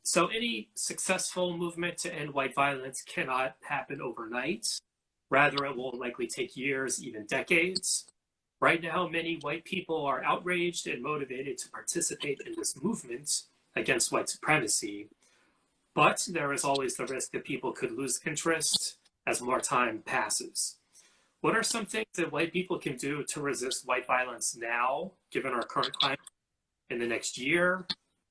So any successful movement to end white violence cannot happen overnight. Rather, it will likely take years, even decades. Right now, many white people are outraged and motivated to participate in this movement against white supremacy. But there is always the risk that people could lose interest as more time passes. What are some things that white people can do to resist white violence now, given our current climate, in the next year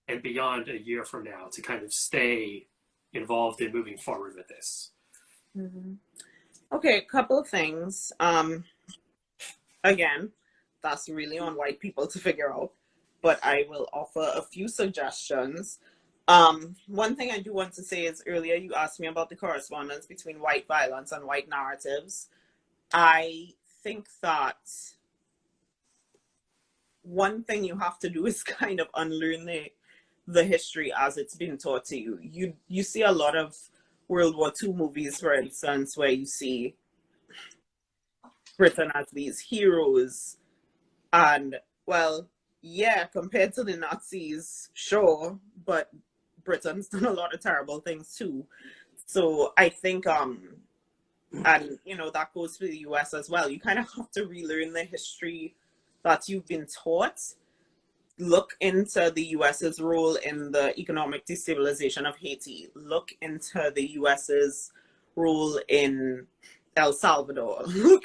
and beyond a year from now, to kind of stay involved in moving forward with this? Mm-hmm. Okay, a couple of things. Again, that's really on white people to figure out, but I will offer a few suggestions. One thing I do want to say is earlier you asked me about the correspondence between white violence and white narratives. I think that one thing you have to do is kind of unlearn the history as it's been taught to you. You see a lot of World War II movies, for instance, where you see Britain as these heroes. And, well, yeah, compared to the Nazis, sure, but Britain's done a lot of terrible things too. So I think, and you know, that goes for the US as well. You kind of have to relearn the history that you've been taught. Look into the US's role in the economic destabilization of Haiti. Look into the US's role in El Salvador.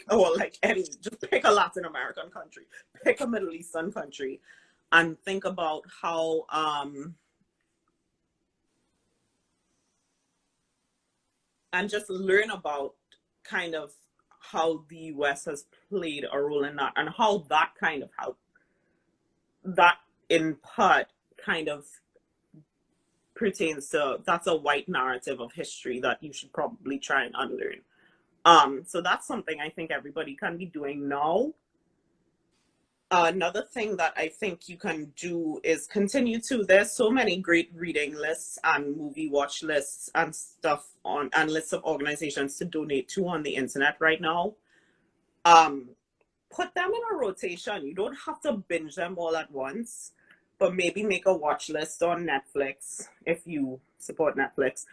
Or like any, just pick a Latin American country, pick a Middle Eastern country, and think about how and just learn about kind of how the US has played a role in that, and how that kind of helped, that in part kind of pertains to, that's a white narrative of history that you should probably try and unlearn. So that's something I think everybody can be doing now. Another thing that I think you can do is continue to, there's so many great reading lists and movie watch lists and stuff on, and lists of organizations to donate to on the internet right now. Put them in a rotation. You don't have to binge them all at once, but maybe make a watch list on Netflix if you support Netflix.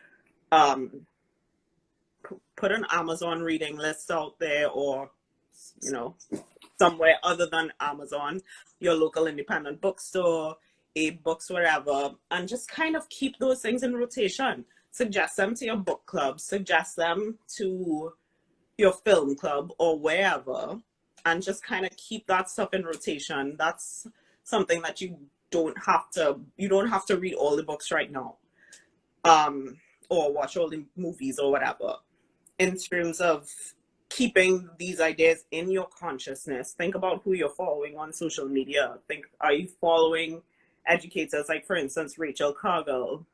Put an Amazon reading list out there, or, you know, somewhere other than Amazon, your local independent bookstore, Abe Books, wherever, and just kind of keep those things in rotation. Suggest them to your book club, suggest them to your film club or wherever, and just kind of keep that stuff in rotation. That's something that you don't have to read all the books right now, or watch all the movies or whatever. In terms of keeping these ideas in your consciousness, think about who you're following on social media. Think, are you following educators like, for instance, Rachel Cargill,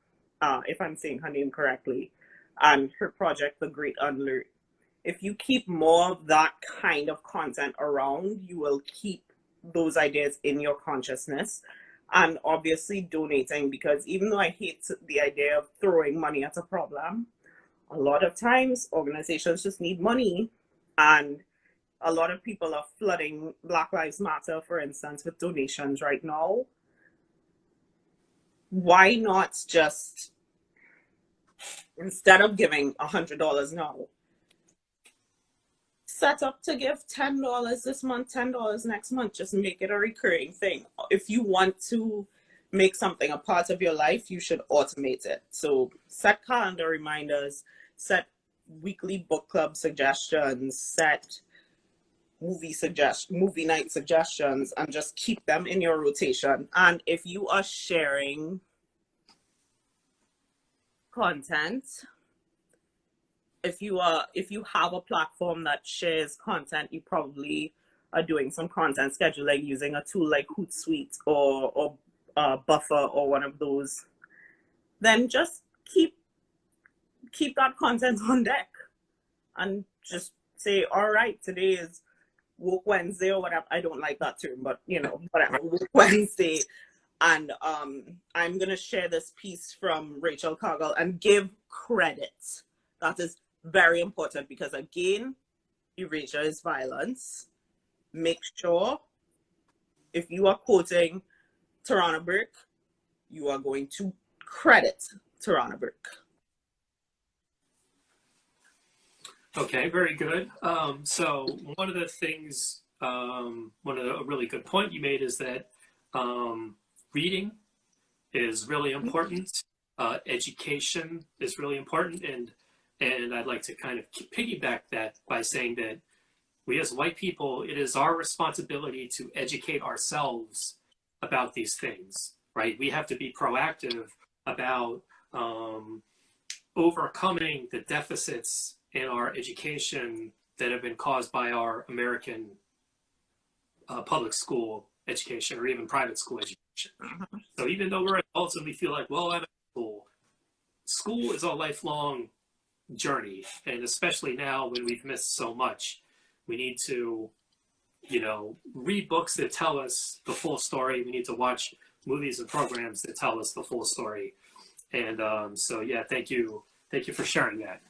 if I'm saying her name correctly, and her project, The Great Unlearn? If you keep more of that kind of content around, you will keep those ideas in your consciousness. And obviously donating, because even though I hate the idea of throwing money at a problem, a lot of times organizations just need money. And a lot of people are flooding Black Lives Matter, for instance, with donations right now. Why not just, instead of giving $100 now, set up to give $10 this month, $10 next month. Just make it a recurring thing. If you want to make something a part of your life, you should automate it. So set calendar reminders, set weekly book club suggestions, set movie night suggestions, and just keep them in your rotation. And if you are sharing content, if you have a platform that shares content, you probably are doing some content scheduling using a tool like Hootsuite or Buffer or one of those. Then just keep that content on deck, and just say, all right, today is Woke Wednesday or whatever. I don't like that term, but you know, whatever, Woke Wednesday. And I'm gonna share this piece from Rachel Cargill and give credit. That is very important, because again, erasure is violence. Make sure if you are quoting Tarana Burke, you are going to credit Tarana Burke. Okay, very good. So one of the things, a really good point you made is that reading is really important. Education is really important, and I'd like to kind of piggyback that by saying that we as white people, it is our responsibility to educate ourselves about these things, right? We have to be proactive about overcoming the deficits in our education that have been caused by our American public school education or even private school education. So even though we're adults and we feel like, well, I'm at school, school is a lifelong journey. And especially now when we've missed so much, we need to, read books that tell us the full story. We need to watch movies and programs that tell us the full story. And so, yeah, thank you for sharing that.